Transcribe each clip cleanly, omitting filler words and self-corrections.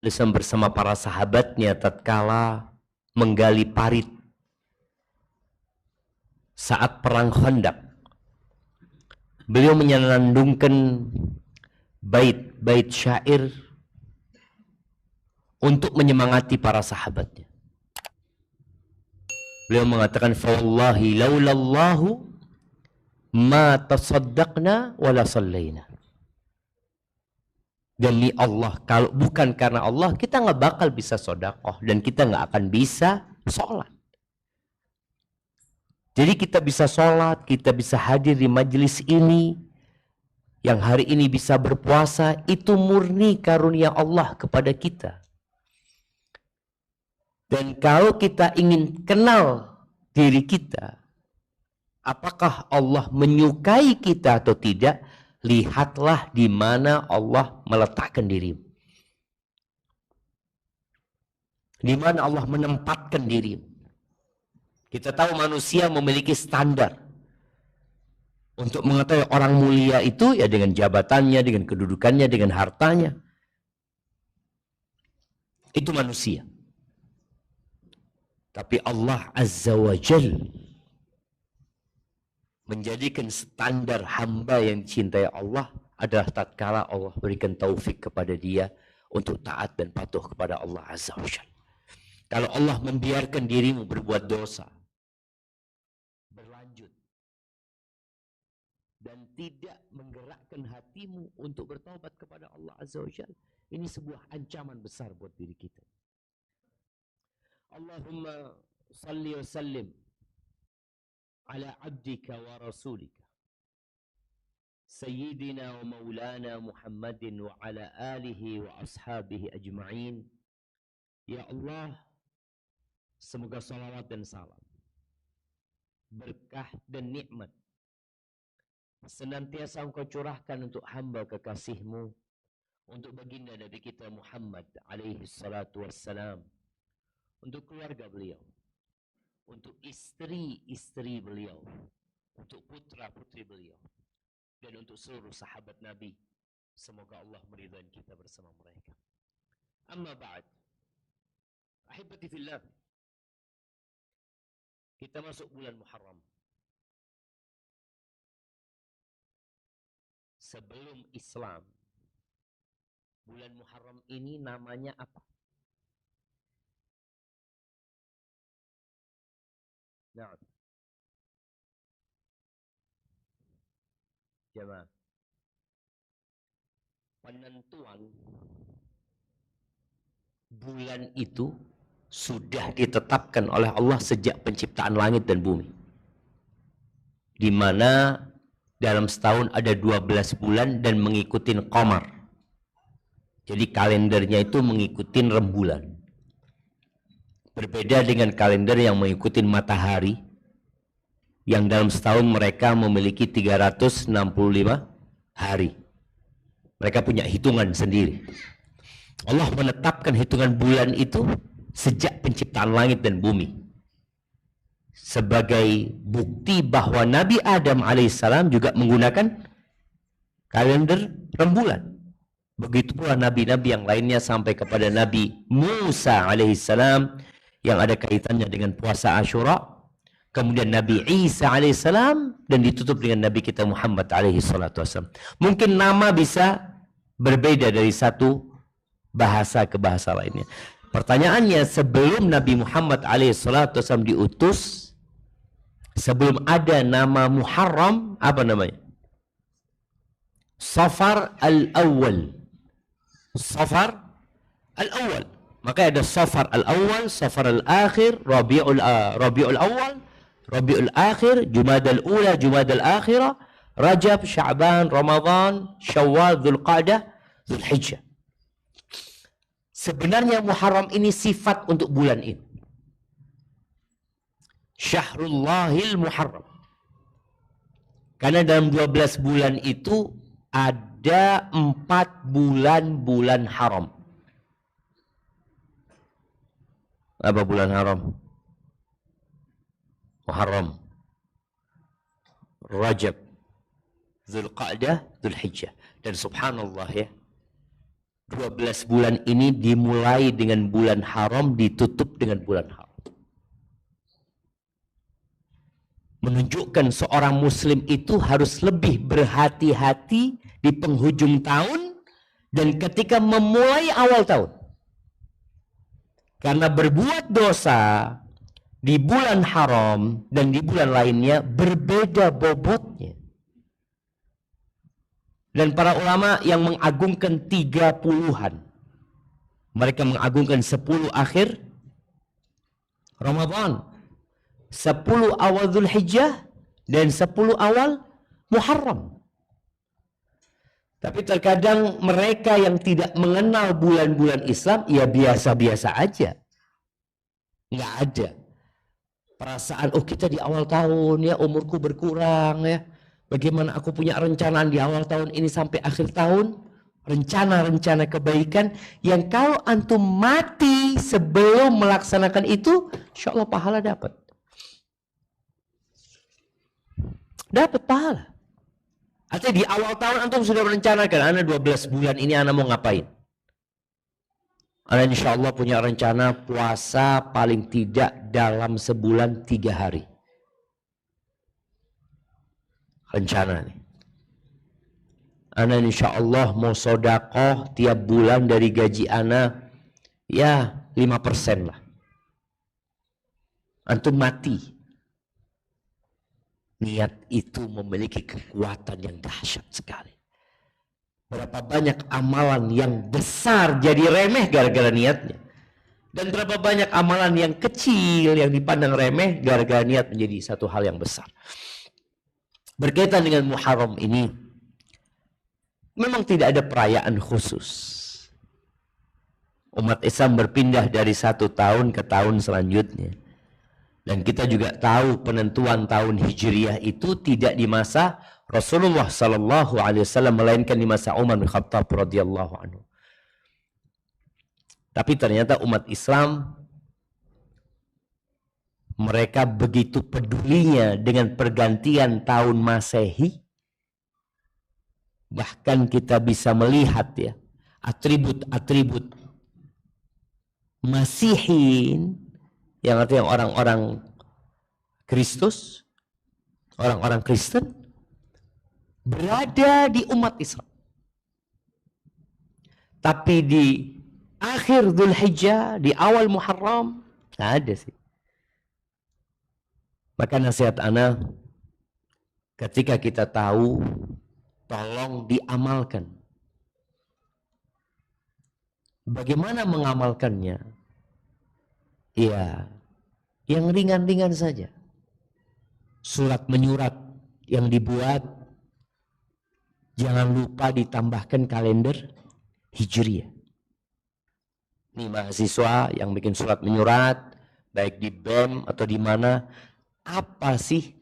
bersama para sahabatnya tatkala menggali parit saat perang Khandaq. Beliau menyanandungkan bait-bait syair untuk menyemangati para sahabatnya. Beliau mengatakan, "Fawallahi laulallahu ma tasaddaqna wala sallaina." Demi Allah, kalau bukan karena Allah, kita nggak bakal bisa sedekah dan kita nggak akan bisa sholat. Jadi kita bisa sholat, kita bisa hadir di majelis ini, yang hari ini bisa berpuasa, itu murni karunia Allah kepada kita. Dan kalau kita ingin kenal diri kita, apakah Allah menyukai kita atau tidak, lihatlah di mana Allah meletakkan dirimu. Di mana Allah menempatkan dirimu. Kita tahu manusia memiliki standar untuk mengetahui orang mulia itu ya dengan jabatannya, dengan kedudukannya, dengan hartanya. Itu manusia. Tapi Allah Azza wa Jal menjadikan standar hamba yang dicintai Allah adalah tatkala Allah berikan taufik kepada dia untuk taat dan patuh kepada Allah Azza wa Jal. Kalau Allah membiarkan dirimu berbuat dosa, berlanjut, dan tidak menggerakkan hatimu untuk bertaubat kepada Allah Azza wa Jalla, ini sebuah ancaman besar buat diri kita. Allahumma salli wa sallim ala abdika wa rasulika sayyidina wa maulana Muhammadin wa ala alihi wa ashabihi ajma'in. Ya Allah, semoga salawat dan salam, berkah dan nikmat senantiasa Engkau curahkan untuk hamba kekasih-Mu, untuk baginda Nabi kita Muhammad alaihi salatu wassalam, untuk keluarga beliau, untuk istri-istri beliau, untuk putra-putri beliau, dan untuk seluruh sahabat Nabi. Semoga Allah meridhai kita bersama mereka. Amma ba'd, ahibati fillah, kita masuk bulan Muharram. Sebelum Islam, bulan Muharram ini namanya apa? Nah, jemaah, penentuan bulan itu sudah ditetapkan oleh Allah sejak penciptaan langit dan bumi, di mana dalam setahun ada 12 bulan dan mengikuti qamar. Jadi kalendernya itu mengikuti rembulan. Berbeda dengan kalender yang mengikuti matahari, yang dalam setahun mereka memiliki 365 hari. Mereka punya hitungan sendiri. Allah menetapkan hitungan bulan itu sejak penciptaan langit dan bumi, sebagai bukti bahwa Nabi Adam alaihissalam juga menggunakan kalender rembulan. Begitu pula nabi-nabi yang lainnya sampai kepada Nabi Musa alaihissalam yang ada kaitannya dengan puasa Asyura, kemudian Nabi Isa alaihissalam, dan ditutup dengan Nabi kita Muhammad alaihissalam. Mungkin nama bisa berbeda dari satu bahasa ke bahasa lainnya. Pertanyaannya, sebelum Nabi Muhammad alaihissalam diutus, sebelum ada nama Muharram, apa namanya? Safar al-awwal. Safar al-awwal. Maka ada Safar al-awwal, Safar al-akhir, Rabiul awal, Rabiul akhir, Jumadal ula, Jumadal akhirah, Rajab, Sya'ban, Ramadan, Syawal, Dzulqa'dah, Dzulhijjah. Sebenarnya Muharram ini sifat untuk bulan ini. Syahrullahil Muharram. Karena dalam 12 bulan itu ada 4 bulan haram. Apa bulan haram? Muharram, Rajab, Dzulqa'dah, Dzulhijjah. Dan subhanallah ya, 12 bulan ini dimulai dengan bulan haram, ditutup dengan bulan haram. Menunjukkan seorang muslim itu harus lebih berhati-hati di penghujung tahun dan ketika memulai awal tahun. Karena berbuat dosa di bulan haram dan di bulan lainnya berbeda bobotnya. Dan para ulama yang mengagungkan 30-an. Mereka mengagungkan 10 akhir Ramadan, 10 awal Dzulhijjah, dan 10 awal Muharram. Tapi terkadang mereka yang tidak mengenal bulan-bulan Islam, ya biasa-biasa aja. Nggak ada perasaan, oh kita di awal tahun ya, umurku berkurang ya. Bagaimana aku punya rencana di awal tahun ini sampai akhir tahun. Rencana-rencana kebaikan yang kalau antum mati sebelum melaksanakan itu, insya Allah pahala dapat. Dapat pahala. Artinya di awal tahun antum sudah merencanakan, ana 12 bulan ini ana mau ngapain. Ana insya Allah punya rencana puasa paling tidak dalam sebulan 3 hari. Rencana nih. Ana insya Allah mau sodakoh tiap bulan dari gaji ana ya 5% lah. Antum mati. Niat itu memiliki kekuatan yang dahsyat sekali. Berapa banyak amalan yang besar jadi remeh gara-gara niatnya. Dan berapa banyak amalan yang kecil yang dipandang remeh gara-gara niat menjadi satu hal yang besar. Berkaitan dengan Muharram ini, memang tidak ada perayaan khusus. Umat Islam berpindah dari satu tahun ke tahun selanjutnya. Dan kita juga tahu penentuan tahun Hijriyah itu tidak di masa Rasulullah Sallallahu Alaihi Wasallam, melainkan di masa Umar bin Khattab radhiyallahu anhu. Tapi ternyata umat Islam, mereka begitu pedulinya dengan pergantian tahun Masehi. Bahkan kita bisa melihat ya atribut-atribut Masihin, yang artinya orang-orang Kristus, orang-orang Kristen berada di umat Islam. Tapi di akhir Dzulhijjah, di awal Muharram, nggak ada sih. Maka nasihat ana, ketika kita tahu, tolong diamalkan. Bagaimana mengamalkannya? Ya, yang ringan-ringan saja. Surat menyurat yang dibuat, jangan lupa ditambahkan kalender Hijriyah. Ini mahasiswa yang bikin surat menyurat, baik di BEM atau di mana, apa sih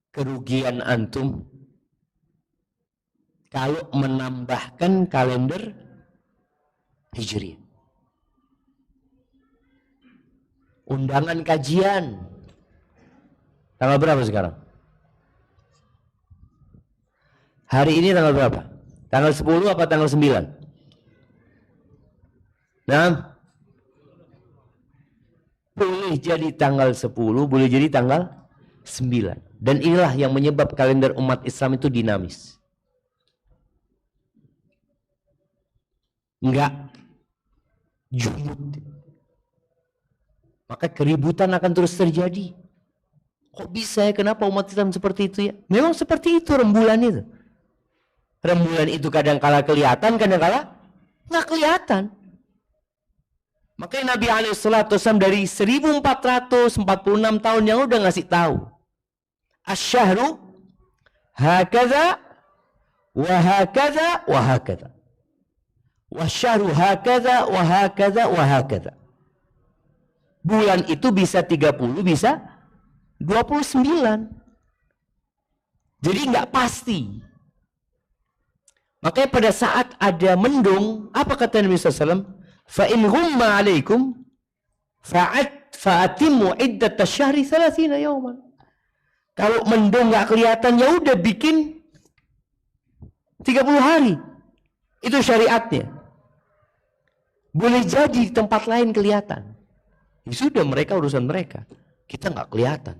kerugian antum kalau menambahkan kalender Hijriyah? Undangan kajian tanggal berapa sekarang? Hari ini tanggal berapa? Tanggal 10 apa tanggal 9? Nah, boleh jadi tanggal 10, boleh jadi tanggal 9. Dan inilah yang menyebab kalender umat Islam itu dinamis. Enggak jumud. Maka keributan akan terus terjadi. Kok bisa ya? Kenapa umat Islam seperti itu ya? Memang seperti itu rembulan itu. Rembulan itu kadang kala kelihatan, kadang kala nggak kelihatan. Makanya Nabi SAW dari 1446 tahun yang udah ngasih tahu. Asyahru hakadha wa hakadha wa hakadha. Wasyahru hakadha wa hakadha wa hakadha. Bulan itu bisa 30, bisa 29. Jadi nggak pasti. Makanya pada saat ada mendung, apa kata Nabi SAW? فَإِنْ غُمَّ عَلَيْكُمْ فَأَتِمُّ عِدَّةَ الشَّهْرِ 30 يَوْمًا. Kalau mendung nggak kelihatan, ya udah bikin 30 hari. Itu syariatnya. Boleh jadi di tempat lain kelihatan. Ya sudah, mereka urusan mereka. Kita nggak kelihatan.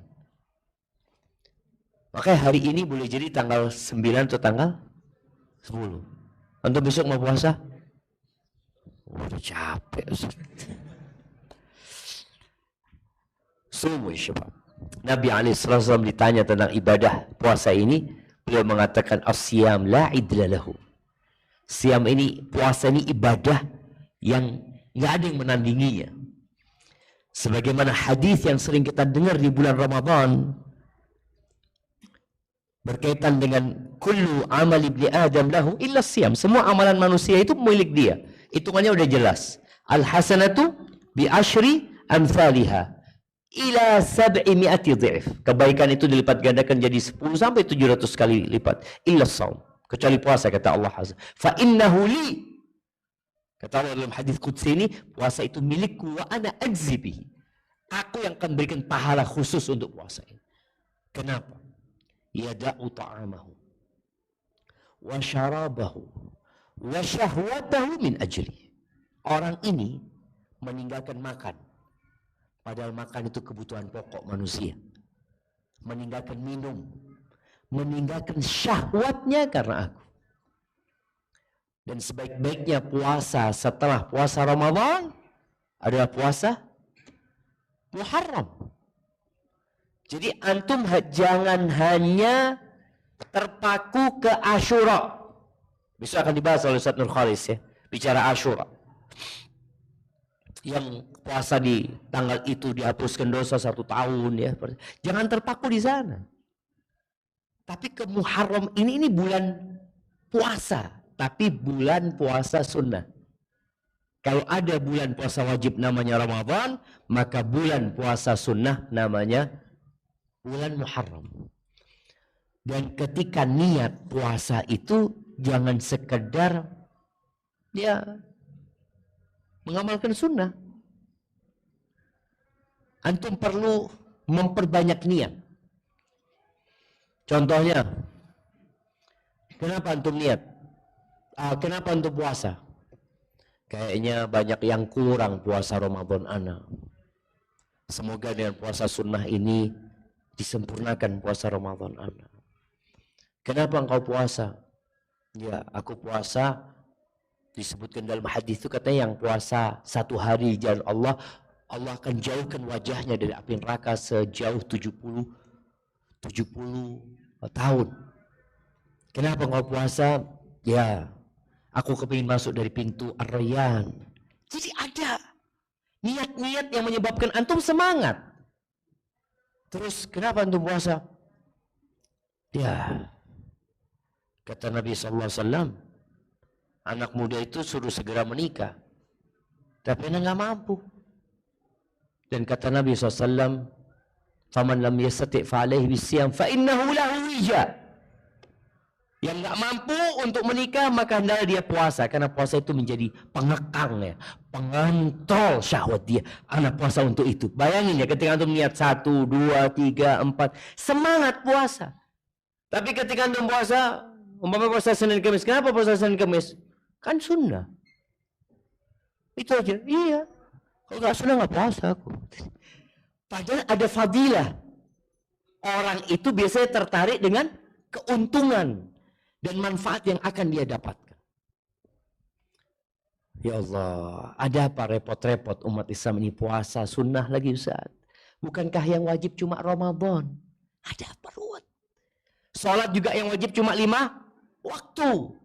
Makanya hari ini boleh jadi tanggal 9 atau tanggal 10. Untuk besok mau puasa? Udah capek. Sumu syabab. Nabi SAW ditanya tentang ibadah puasa ini, beliau mengatakan as-siyam la idla lahu. Siam ini, puasa ini ibadah yang nggak ada yang menandinginya. Sebagaimana hadis yang sering kita dengar di bulan Ramadan berkaitan dengan kullu amal ibni Adam lahu illa siyam. Semua amalan manusia itu milik dia. Hitungannya udah jelas. Al hasanatu bi asyri amsalihha ila 700 dhif. Kebaikan itu dilipat gandakan jadi 10 sampai 700 kali lipat. Illa shaum. Kecuali puasa, kata Allah Azza. Fa innahu li. Kata Allah dalam hadis qudsi ini, puasa itu milikku wa ana ajzi bihi. Aku yang akan berikan pahala khusus untuk puasa ini. Kenapa? Yada'u ta'amahu wa syarabahu wa syahwatahu min ajli. Orang ini meninggalkan makan, padahal makan itu kebutuhan pokok manusia. Meninggalkan minum, meninggalkan syahwatnya karena aku. Dan sebaik-baiknya puasa setelah puasa Ramadan adalah puasa Muharram. Jadi antum jangan hanya terpaku ke Asyura. Besok akan dibahas oleh Ustaz Nur Khalis ya, bicara Asyura. Yang puasa di tanggal itu dihapuskan dosa 1 tahun ya. Jangan terpaku di sana. Tapi ke Muharram ini bulan puasa, tapi bulan puasa sunnah. Kalau ada bulan puasa wajib namanya Ramadan, maka bulan puasa sunnah namanya bulan Muharram. Dan ketika niat puasa itu jangan sekedar ya mengamalkan sunnah. Antum perlu memperbanyak niat. Contohnya, kenapa antum niat? Kenapa antum puasa? Kayaknya banyak yang kurang puasa Ramadan ana. Semoga dengan puasa sunnah ini disempurnakan puasa Ramadan ana. Kenapa engkau puasa? Ya, aku puasa disebutkan dalam hadis itu katanya yang puasa 1 hari di jalan Allah, Allah akan jauhkan wajahnya dari api neraka sejauh 70 tahun. Kenapa engkau puasa? Ya, aku kepingin masuk dari pintu Ar-Rayyan. Jadi ada niat-niat yang menyebabkan antum semangat. Terus kenapa antum puasa? Ya, kata Nabi SAW, anak muda itu suruh segera menikah, tapi dia nggak mampu. Dan kata Nabi SAW, faman lam yastati' fa'alaihi bisiyam fa innahu lahu wija. Yang nggak mampu untuk menikah maka hendaklah dia puasa, karena puasa itu menjadi pengekang ya, pengontrol syahwat dia. Anak puasa untuk itu. Bayangin ya, ketika antum niat 1, 2, 3, 4 semangat puasa. Tapi ketika antum puasa, umpama puasa Senin Kamis, kenapa puasa Senin Kamis? Kan sunnah. Itu aja. Iya. Kalau nggak sunnah nggak puasa aku. Padahal ada fadilah. Orang itu biasanya tertarik dengan keuntungan dan manfaat yang akan dia dapatkan. Ya Allah, ada apa repot-repot umat Islam ini puasa sunnah lagi Ustaz? Bukankah yang wajib cuma Ramadan? Ada apa ruwet? Salat juga yang wajib cuma 5 waktu.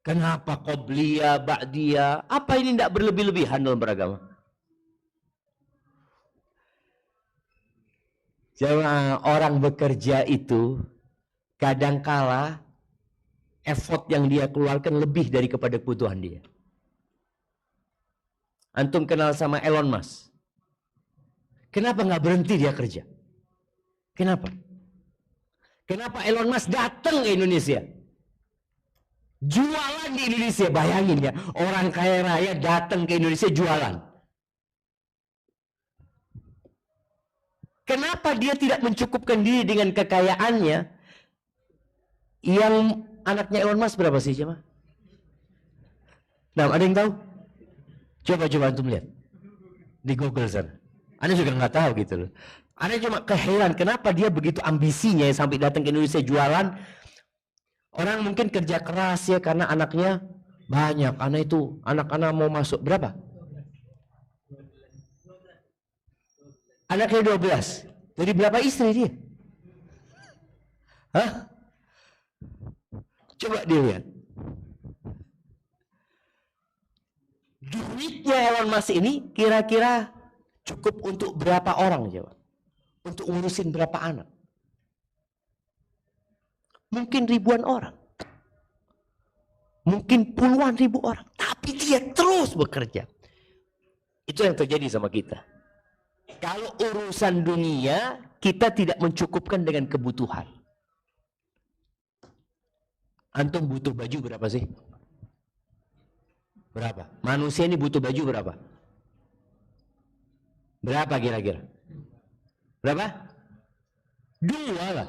Kenapa qobliyah, ba'diyah? Apa ini tidak berlebih-lebihan dalam beragama? Jemaah, orang bekerja itu kadangkala effort yang dia keluarkan lebih dari kepada kebutuhan dia. Antum kenal sama Elon Musk. Kenapa nggak berhenti dia kerja? Kenapa? Kenapa Elon Musk datang ke Indonesia? Jualan di Indonesia, bayangin ya. Orang kaya raya datang ke Indonesia jualan. Kenapa dia tidak mencukupkan diri dengan kekayaannya? Yang anaknya Elon Musk berapa sih, Jemaah? Nah, ada yang tahu? Coba antum lihat di Google sana. Anda juga nggak tahu gitu loh. Anda cuma keheran kenapa dia begitu ambisinya ya, sampai datang ke Indonesia jualan. Orang mungkin kerja keras ya karena anaknya banyak. Anak-anak mau masuk berapa? Anaknya 12. Jadi berapa istri dia? Hah? Coba dilihat. Duitnya Elon Musk ini kira-kira cukup untuk berapa orang coba? Untuk ngurusin berapa anak? Mungkin ribuan orang. Mungkin puluhan ribu orang. Tapi dia terus bekerja. Itu yang terjadi sama kita. Kalau urusan dunia, kita tidak mencukupkan dengan kebutuhan. Antum butuh baju berapa sih? Berapa? Manusia ini butuh baju berapa? Berapa kira-kira? Berapa? 2 lah.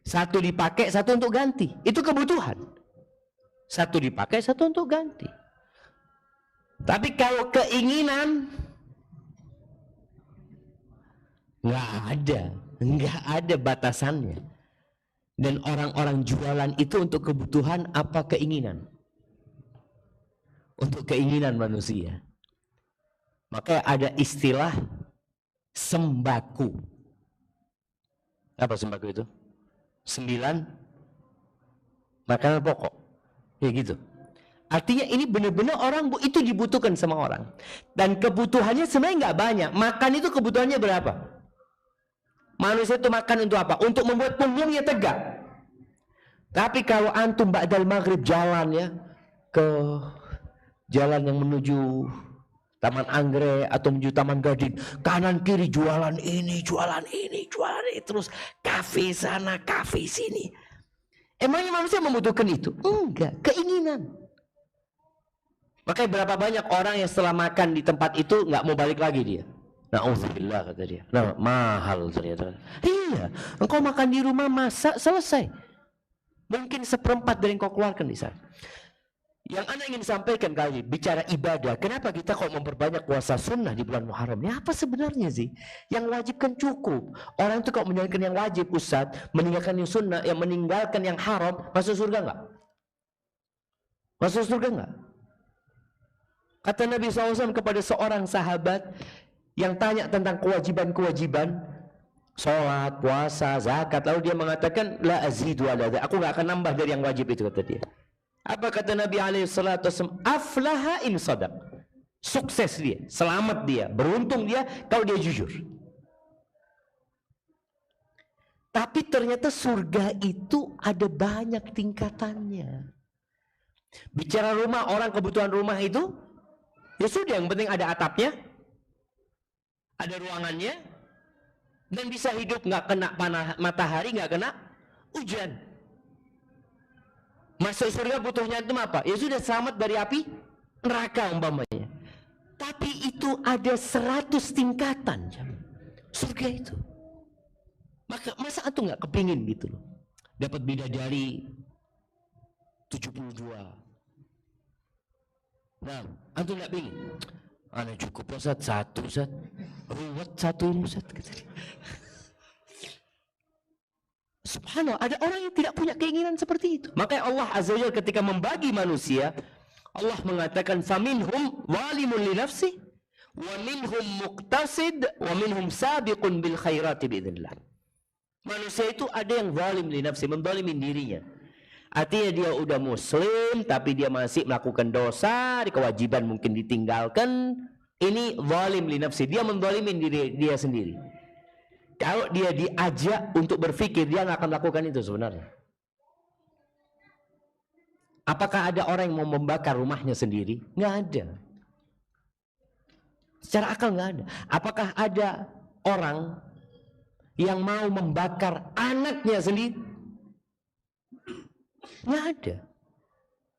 1 dipakai, 1 untuk ganti. Itu kebutuhan. 1 dipakai, 1 untuk ganti. Tapi kalau keinginan, nggak ada batasannya. Dan orang-orang jualan itu untuk kebutuhan apa keinginan? Untuk keinginan manusia. Maka ada istilah sembako. Apa sembako itu? 9 makanan pokok. Ya gitu. Artinya ini benar-benar orang itu dibutuhkan sama orang. Dan kebutuhannya sebenarnya nggak banyak. Makan itu kebutuhannya berapa? Manusia itu makan untuk apa? Untuk membuat punggungnya tegak. Tapi kalau antum ba'dal maghrib jalan ya ke jalan yang menuju Taman Anggrek atau menuju Taman Gading, kanan kiri jualan ini, terus kafe sana, kafe sini. Emangnya manusia membutuhkan itu? Enggak, keinginan. Makanya berapa banyak orang yang setelah makan di tempat itu nggak mau balik lagi dia. Na'udzubillah kata dia. Nah, mahal ternyata. Iya, engkau makan di rumah masak selesai. Mungkin 1/4 dari yang kau keluarkan di sana. Yang Anda ingin sampaikan kali bicara ibadah, kenapa kita kok memperbanyak puasa sunnah di bulan Muharram? Ini apa sebenarnya sih? Yang wajib kan cukup. Orang itu kok menjalankan yang wajib, Ustaz, meninggalkan yang sunnah, yang meninggalkan yang haram, masuk surga enggak? Masuk surga enggak? Kata Nabi SAW kepada seorang sahabat yang tanya tentang kewajiban-kewajiban, sholat, puasa, zakat, lalu dia mengatakan, la azidu ala dzalik, aku enggak akan nambah dari yang wajib itu, kata dia. Apa kata Nabi SAW? Aflaha in sadaq. Sukses dia, selamat dia, beruntung dia kalau dia jujur. Tapi ternyata surga itu ada banyak tingkatannya. Bicara rumah, orang kebutuhan rumah itu, ya sudah, yang penting ada atapnya, ada ruangannya, dan bisa hidup nggak kena matahari, nggak kena hujan. Masuk surga butuhnya itu apa? Ya sudah, selamat dari api neraka umpamanya. Tapi itu ada 100 tingkatan surga itu. Masa antum nggak kepingin gitu loh, dapat bidadari 72. Nah, antum nggak pingin? Ana cukup Ustaz, 1 Ustaz. Ruwet 1 ini Ustaz. Subhanallah, ada orang yang tidak punya keinginan seperti itu. Makanya Allah Azza wa Jalla ketika membagi manusia, Allah mengatakan faminhum walimun li nafsi wa minhum muqtasid wa minhum sabiqun bil khairati biidznillah. Manusia itu ada yang zalim li nafsi, menzalimin dirinya. Artinya dia udah muslim tapi dia masih melakukan dosa, kewajiban mungkin ditinggalkan. Ini zalim li nafsi, dia menzalimin diri dia sendiri. Kalau dia diajak untuk berpikir, dia nggak akan melakukan itu sebenarnya. Apakah ada orang yang mau membakar rumahnya sendiri? Nggak ada. Secara akal nggak ada. Apakah ada orang yang mau membakar anaknya sendiri? Nggak ada.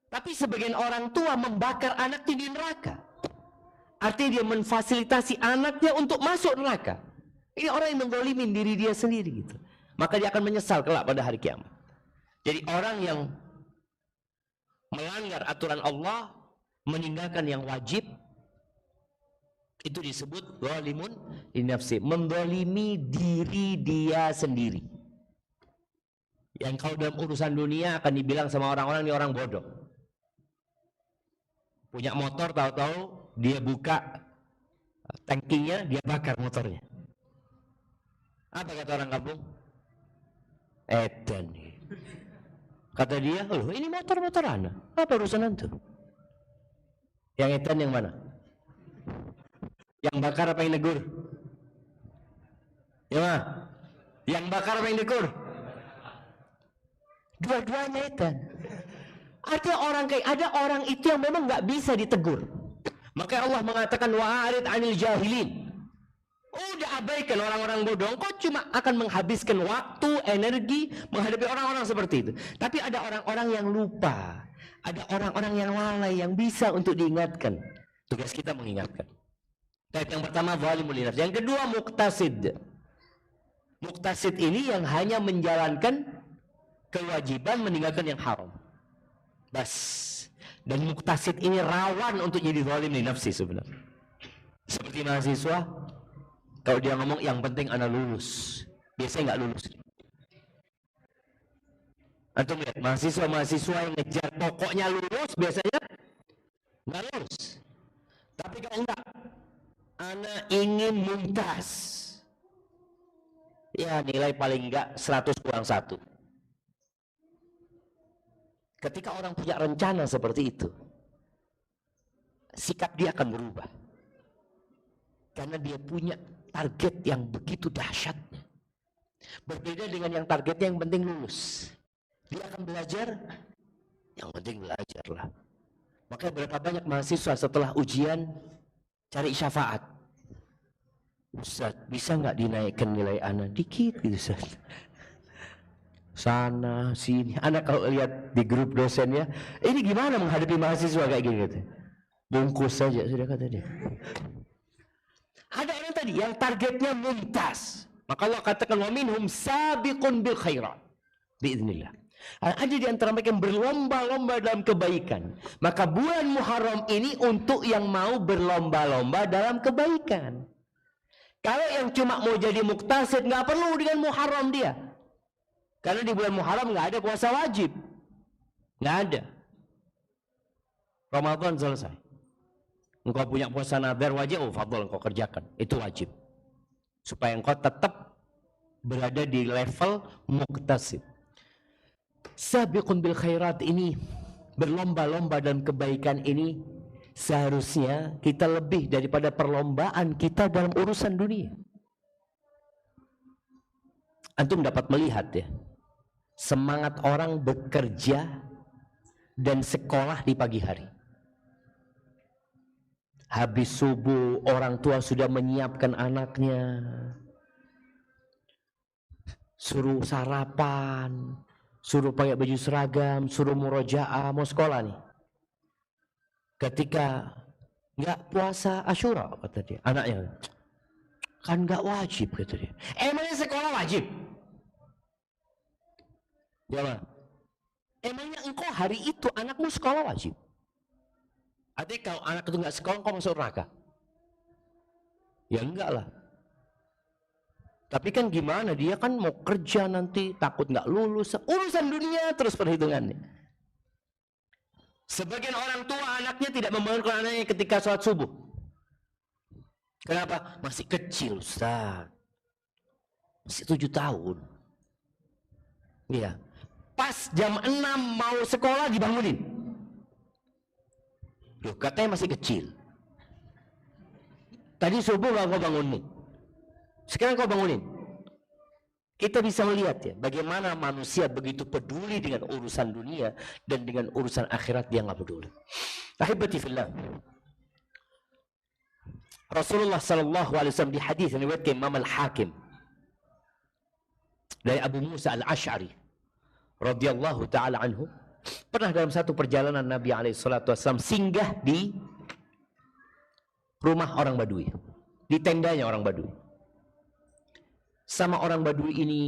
Tapi sebagian orang tua membakar anaknya di neraka. Artinya dia memfasilitasi anaknya untuk masuk neraka. Ini orang yang menzalimin diri dia sendiri gitu. Maka dia akan menyesal kelak pada hari kiamat. Jadi orang yang melanggar aturan Allah, meninggalkan yang wajib, Itu disebut zalimun li nafsi, mendolimi diri dia sendiri. Yang kalau dalam urusan dunia akan dibilang sama orang-orang ini orang bodoh. Punya motor, tahu-tahu dia buka tangkinya, dia bakar motornya. Apa kata orang kampung? Edan. Kata dia, loh ini motor-motor anak, apa urusan itu? Yang edan yang mana? Yang bakar apa yang negur? Ya mah? Yang bakar apa yang negur? Dua-duanya edan. Ada orang itu yang memang nggak bisa ditegur. Maka Allah mengatakan wa'arid 'anil jahilin. Udah abaikan orang-orang bodoh. Kau cuma akan menghabiskan waktu, energi menghadapi orang-orang seperti itu. Tapi ada orang-orang yang lupa. Ada orang-orang yang lalai yang bisa untuk diingatkan. Tugas kita mengingatkan. Yang pertama zalimul li nafsi. Yang kedua muktasid. Muktasid ini yang hanya menjalankan kewajiban, meninggalkan yang haram. Bas. Dan muktasid ini rawan untuk jadi zalim li nafsi sebenarnya. Seperti mahasiswa, kalau dia ngomong yang penting anak lulus, biasanya nggak lulus. Antum lihat mahasiswa yang ngejar pokoknya lulus, biasanya nggak lulus. Tapi kalau enggak, anak ingin mumtaz, ya nilai paling enggak 100 kurang 1. Ketika orang punya rencana seperti itu, sikap dia akan berubah. Karena dia punya target yang begitu dahsyatnya. Berbeda dengan yang targetnya yang penting lulus. Dia akan belajar, yang penting belajar lah. Makanya berapa banyak mahasiswa setelah ujian cari syafaat. Ustaz, bisa nggak dinaikkan nilai anak dikit gitu Ustaz? Sana sini. Anak kalau lihat di grup dosennya, ini gimana menghadapi mahasiswa kayak gini gitu. Bungkus saja sudah kata dia. Ada orang tadi yang targetnya mumtaz. Maka Allah katakan wa minhum sabiqun bil khairat. Biiznillah. Ada di antara mereka yang berlomba-lomba dalam kebaikan. Maka bulan Muharram ini untuk yang mau berlomba-lomba dalam kebaikan. Kalau yang cuma mau jadi muktasid, nggak perlu dengan Muharram dia. Karena di bulan Muharram nggak ada puasa wajib. Nggak ada. Ramadan selesai. Engkau punya puasa nadhar wajib, oh fadhol engkau kerjakan. Itu wajib. Supaya engkau tetap berada di level muktasid. Sabiqun bil khairat ini, berlomba-lomba dalam kebaikan ini, seharusnya kita lebih daripada perlombaan kita dalam urusan dunia. Antum dapat melihat ya, semangat orang bekerja dan sekolah di pagi hari. Habis subuh orang tua sudah menyiapkan anaknya, suruh sarapan, suruh pakai baju seragam, suruh murojaah, mau sekolah nih. Ketika nggak puasa Asyura, kata dia, anaknya kan nggak wajib, kata dia. Emangnya sekolah wajib? Jawab. Emangnya engkau hari itu anakmu sekolah wajib? Artinya kalau anak itu nggak sekolah, kau masuk neraka? Ya enggak lah. Tapi kan gimana, dia kan mau kerja nanti, takut nggak lulus. Urusan dunia terus perhitungannya. Sebagian orang tua anaknya tidak membangunkan anaknya ketika sholat subuh. Kenapa? Masih kecil Ustaz. Masih 7 tahun. Iya. Pas jam 6 mau sekolah dibangunin. Loh, katanya masih kecil. Tadi subuh gak kau bangunin. Sekarang kau bangunin. Kita bisa melihat ya, bagaimana manusia begitu peduli dengan urusan dunia dan dengan urusan akhirat dia gak peduli. Ahibati fillah. Rasulullah sallallahu alaihi wasallam di hadis yang diriwayatkan Imam Al-Hakim dari Abu Musa Al-Asy'ari radhiyallahu taala anhu, pernah dalam satu perjalanan Nabi alaihi salatu wasallam singgah di rumah orang Badui, di tendanya orang Badui. Sama orang Badui ini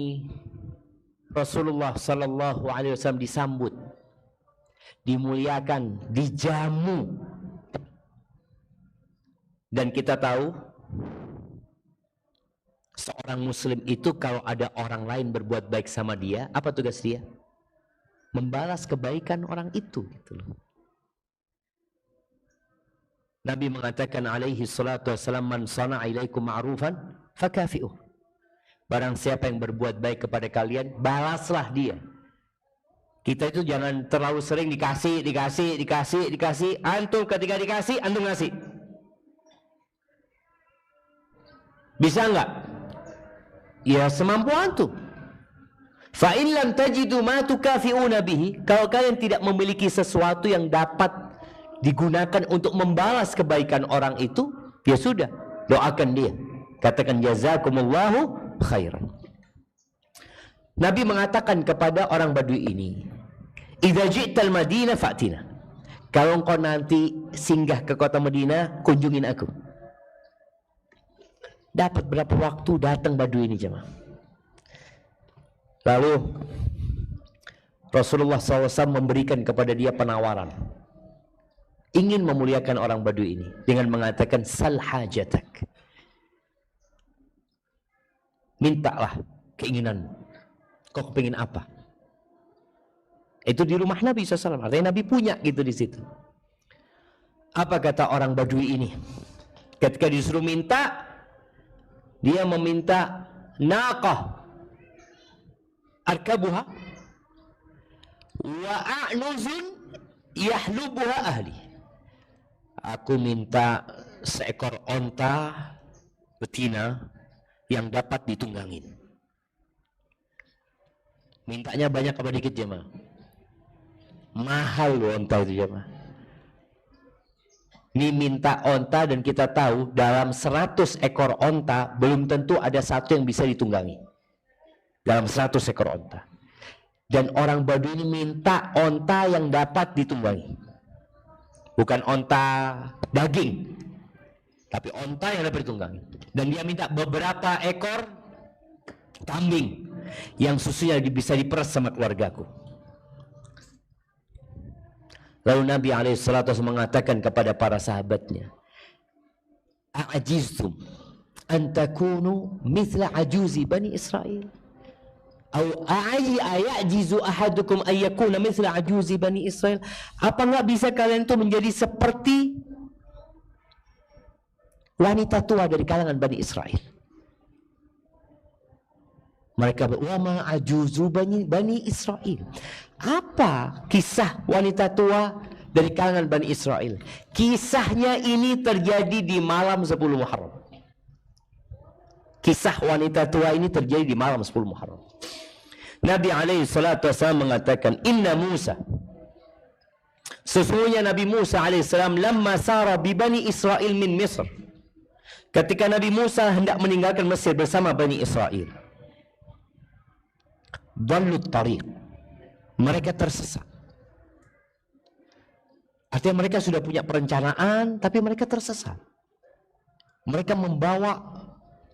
Rasulullah sallallahu alaihi wasallam disambut, dimuliakan, dijamu Dan kita tahu seorang muslim itu kalau ada orang lain berbuat baik sama dia, apa tugas dia? Membalas kebaikan orang itu gitu loh. Nabi mengatakan alaihi salatu wassalam, man sana'a ilaikum ma'rufan fakafi'uh. Barang siapa yang berbuat baik kepada kalian, balaslah dia. Kita itu jangan terlalu sering dikasih. Antum ketika dikasih, antum ngasih. Bisa enggak? Ya semampu antum. Fa in lam tajidu ma tukafi'una bihi, kalau kalian tidak memiliki sesuatu yang dapat digunakan untuk membalas kebaikan orang itu, ya sudah, doakan dia. Katakan jazakumullahu khairan. Nabi mengatakan kepada orang Badui ini, idza ji'tal Madinah fa'tina. Kalau engkau nanti singgah ke kota Madinah, kunjungin aku. Dapat berapa waktu datang Badui ini jemaah. Lalu Rasulullah SAW memberikan kepada dia penawaran. Ingin memuliakan orang Badui ini dengan mengatakan sal hajatak. Mintalah keinginanmu. Kau kepingin apa? Itu di rumah Nabi SAW. Artinya Nabi punya gitu di situ. Apa kata orang Badui ini? Ketika disuruh minta, dia meminta naqah arkabuha wa a'nuzun yahlubuha ahli. Aku minta seekor onta betina yang dapat ditunggangin. Mintanya banyak apa dikit jemaah? Mahal loh onta itu jemaah. Ini minta onta dan kita tahu dalam 100 ekor onta belum tentu ada satu yang bisa ditunggangi. Dalam 100 ekor onta. Dan orang Badui ini minta onta yang dapat ditunggangi. Bukan onta daging, tapi onta yang dapat ditunggangi. Dan dia minta beberapa ekor kambing yang susunya bisa diperas sama keluargaku. Lalu Nabi SAW mengatakan kepada para sahabatnya, a'ajiztum an takunu mithla ajuzi bani Israel. Ayajizu ahadukum ayyakuna mithla ajuzi bani Israel. Apa enggak bisa kalian itu menjadi seperti wanita tua dari kalangan Bani Israel? Mereka berwama ajuzu bani Israel. Apa kisah wanita tua dari kalangan Bani Israel? Kisahnya ini terjadi di malam 10 Muharram. Kisah wanita tua ini terjadi di malam 10 Muharram. Nabi SAW mengatakan, Inna Musa, sesungguhnya Nabi Musa alaihissalam, lamma sara bi Bani Israel min Misr, ketika Nabi Musa hendak meninggalkan Mesir bersama Bani Israel, dallut tariq, mereka tersesat. Artinya mereka sudah punya perencanaan, tapi mereka tersesat. Mereka membawa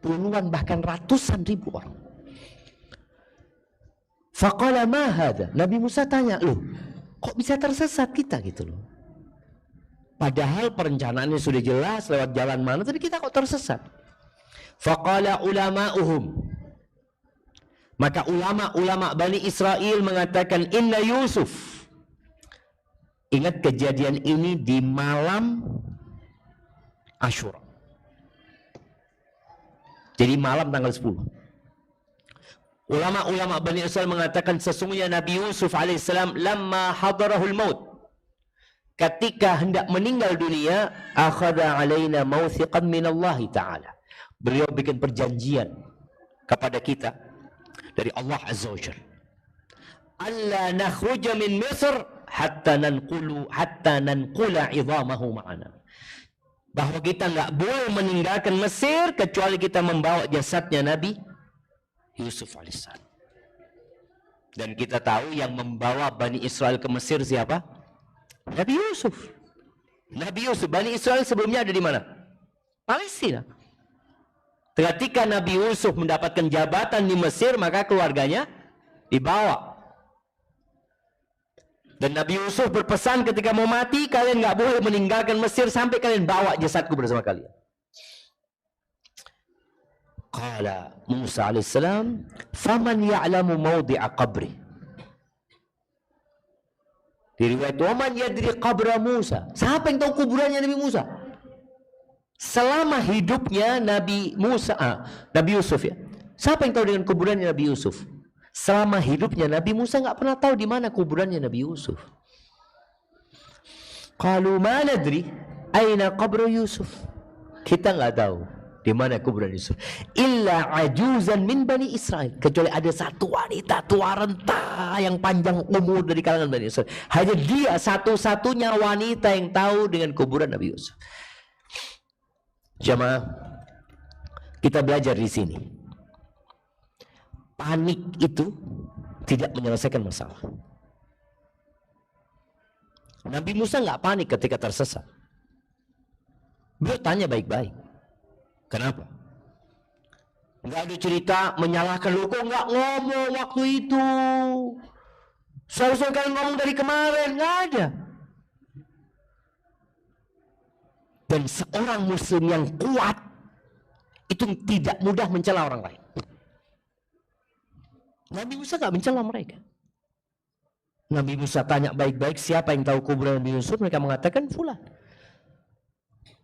puluhan bahkan ratusan ribu orang. Faqala ma hadha? Nabi Musa tanya, loh, kok bisa tersesat kita gitu loh? Padahal perencanaannya sudah jelas lewat jalan mana, tapi kita kok tersesat? Faqala ulama'uhum. Maka ulama-ulama Bani Israel mengatakan, Inna Yusuf. Ingat kejadian ini di malam Asyura. Jadi malam tanggal 10. Ulama-ulama Bani Israel mengatakan sesungguhnya Nabi Yusuf alaihissalam lamma hadarahul maut, ketika hendak meninggal dunia, akhadha alaina mawthiqan minallahi ta'ala. Beliau bikin perjanjian kepada kita dari Allah Azza wa Jalla. Alla nakhruja min Misr hatta nanqula idhamahu ma'ana. Bahwa kita enggak boleh meninggalkan Mesir kecuali kita membawa jasadnya Nabi Yusuf alaihissalam. Dan kita tahu yang membawa Bani Israel ke Mesir siapa? Nabi Yusuf. Nabi Yusuf. Bani Israel sebelumnya ada di mana? Palestina. Ketika Nabi Yusuf mendapatkan jabatan di Mesir, maka keluarganya dibawa. Dan Nabi Yusuf berpesan ketika mau mati, kalian nggak boleh meninggalkan Mesir sampai kalian bawa jasadku bersama kalian. Qala Musa alaihissalam, faman ya'lamu mawdi'a qabri. Di riwayat, waman yadri qabra Musa. Siapa yang tahu kuburannya Nabi Musa? Selama hidupnya Nabi Yusuf ya. Siapa yang tahu dengan kuburannya Nabi Yusuf? Selama hidupnya Nabi Musa nggak pernah tahu di mana kuburannya Nabi Yusuf. Qalu ma nadri aina qabru Yusuf. Kita nggak tahu di mana kuburan Yusuf. Illa ajuzan min Bani Israel. Kecuali ada satu wanita tua renta yang panjang umur dari kalangan Bani Israel. Hanya dia satu-satunya wanita yang tahu dengan kuburan Nabi Yusuf. Jamaah, kita belajar di sini. Panik itu tidak menyelesaikan masalah. Nabi Musa nggak panik ketika tersesat. Beliau tanya baik-baik. Kenapa? Nggak ada cerita menyalahkan, lu kok nggak ngomong waktu itu? Seharusnya kalian ngomong dari kemarin. Nggak ada. Dan seorang muslim yang kuat itu tidak mudah mencela orang lain. Nabi Musa nggak mencela mereka. Nabi Musa tanya baik-baik, siapa yang tahu kuburan Nabi Yusuf? Mereka mengatakan fulan.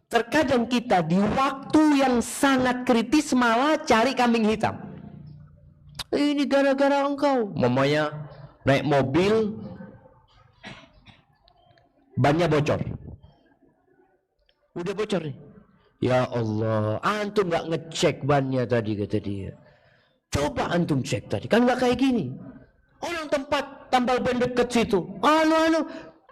Terkadang kita di waktu yang sangat kritis malah cari kambing hitam. Ini gara-gara engkau. Mamanya naik mobil, bannya bocor. Udah bocor nih. Ya Allah, antum nggak ngecek bannya tadi, kata dia. Coba antum cek tadi, kan nggak kayak gini. Orang tempat tambal ban dekat situ.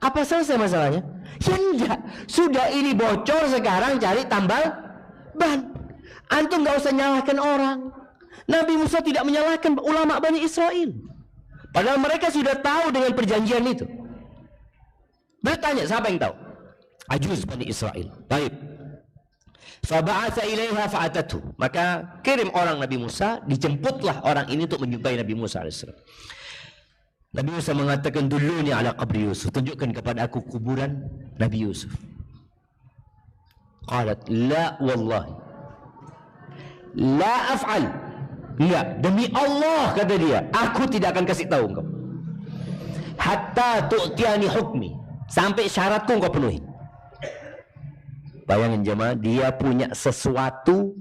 Apa selesai masalahnya? Ya enggak. Sudah ini bocor, sekarang cari tambal ban. Antum nggak usah nyalahkan orang. Nabi Musa tidak menyalahkan ulama Bani Israel. Padahal mereka sudah tahu dengan perjanjian itu. Bertanya, siapa yang tahu? Ajuz Bani Israel. Baik. Faba'atha ilaiha fa'atatuh. Maka kirim orang Nabi Musa, dijemputlah orang ini untuk menjumpai Nabi Musa alaihissalam. Nabi Musa mengatakan, duluni ala qabri Yusuf, tunjukkan kepada aku kuburan Nabi Yusuf. Qalat, la wallahi, la af'al. Enggak, demi Allah, kata dia, aku tidak akan kasih tahu engkau. Hatta tu'tiani hukmi, sampai syaratku engkau penuhi. Bayangin jemaah, dia punya sesuatu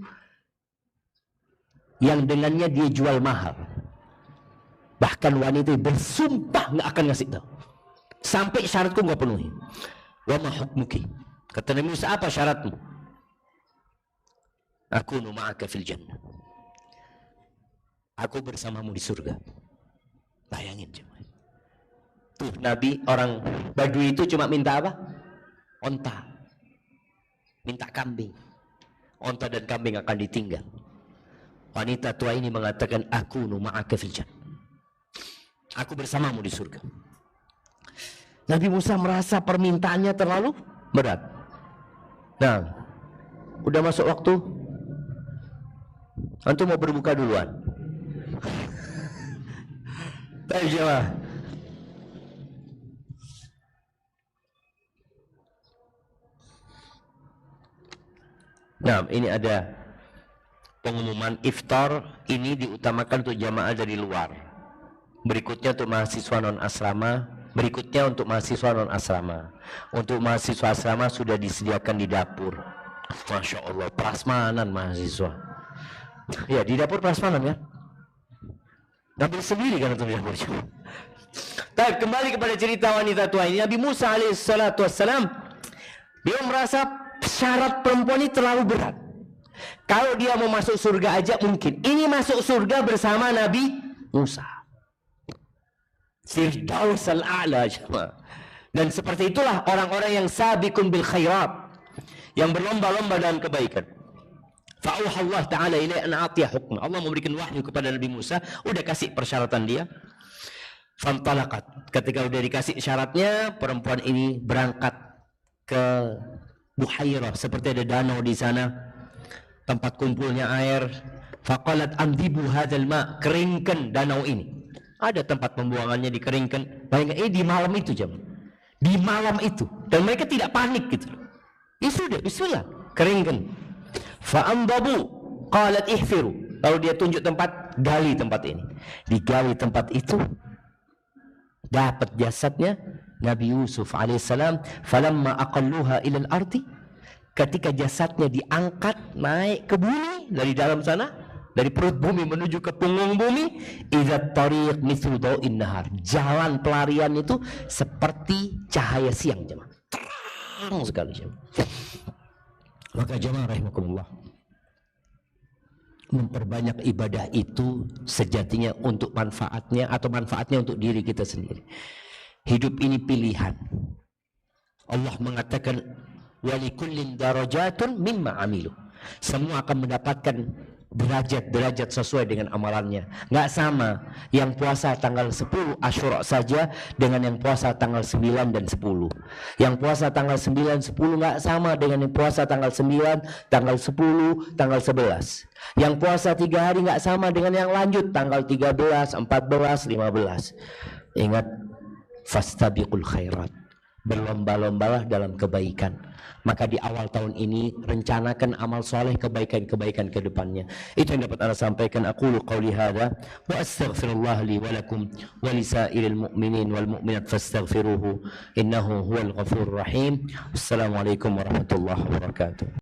yang dengannya dia jual mahal. Bahkan wanita bersumpah nggak akan ngasih tahu. Sampai syaratku nggak penuhi. Wa ma hukmuki. Kata Nabi Musa, apa syaratmu? Aku ma'aka fil jannah. Aku bersamamu di surga. Bayangin jemaah. Tuh Nabi, orang Badui itu cuma minta apa? Onta. Minta kambing. Onta dan kambing akan ditinggal. Wanita tua ini mengatakan, aku ma'aka fil jannah. Aku bersamamu di surga. Nabi Musa merasa permintaannya terlalu berat. Nah, udah masuk waktu. Antum mau berbuka duluan? Baik jemaah. Nah, ini ada pengumuman iftar. Ini diutamakan untuk jamaah dari luar. Berikutnya untuk mahasiswa non asrama. Berikutnya untuk mahasiswa non asrama. Untuk mahasiswa asrama sudah disediakan di dapur. Masya Allah, prasmanan mahasiswa. Ya, di dapur prasmanan ya. Ngambil sendiri kan untuk di dapur. Tapi kembali kepada cerita wanita tua ini. Nabi Musa alaihissalatu wassalam, dia merasa syarat perempuan ini terlalu berat. Kalau dia mau masuk surga aja mungkin. Ini masuk surga bersama Nabi Musa. Firdaus al-a'la. Dan seperti itulah orang-orang yang sabiqun bil khairat, yang berlomba-lomba dalam kebaikan. Fa'auha Allah ta'ala ilaihi an a'tiya hukma. Allah memberikan wahyu kepada Nabi Musa, udah kasih persyaratan dia. Fantalaqat. Ketika udah dikasih syaratnya, perempuan ini berangkat ke Buhairah, seperti ada danau di sana, tempat kumpulnya air. Faqalat amdibu hadzal ma, keringkan danau ini. Ada tempat pembuangannya, dikeringkan. Bayangkan, di malam itu jam. Di malam itu. Dan mereka tidak panik gitu. Ya sudah, bismillah, keringkan. Fa'amdabu, qalat ihfiru. Lalu dia tunjuk tempat, gali tempat ini. Digali tempat itu, dapat jasadnya Nabi Yusuf alaihissalam. Falamma aqalluha ilal ardi, ketika jasadnya diangkat naik ke bumi dari dalam sana, dari perut bumi menuju ke punggung bumi, idza tariq mithlu daw'in nahar, jalan pelarian itu seperti cahaya siang, jemaah, terang sekali, jemaah. Maka jemaah rahimakumullah, memperbanyak ibadah itu sejatinya untuk manfaatnya, atau manfaatnya untuk diri kita sendiri. Hidup ini pilihan. Allah mengatakan walikullin darajatun mimma amilu, semua akan mendapatkan derajat-derajat sesuai dengan amalannya. Nggak sama yang puasa tanggal 10 Asyura saja dengan yang puasa tanggal 9 dan 10. Yang puasa tanggal 9, 10 nggak sama dengan yang puasa tanggal 9, tanggal 10, tanggal 11. Yang puasa 3 hari nggak sama dengan yang lanjut tanggal 13, 14, 15. Ingat, fastabiqul khairat, berlomba-lombalah dalam kebaikan. Maka di awal tahun ini rencanakan amal soleh, kebaikan-kebaikan ke depannya. Itu yang dapat Anda sampaikan. Aqulu qawli hadha wa astaghfirullah li wa lakum wa lisairil mu'minin wal mu'minat fastaghfiruhu innahu huwal ghafurur rahim. Assalamualaikum warahmatullahi wabarakatuh.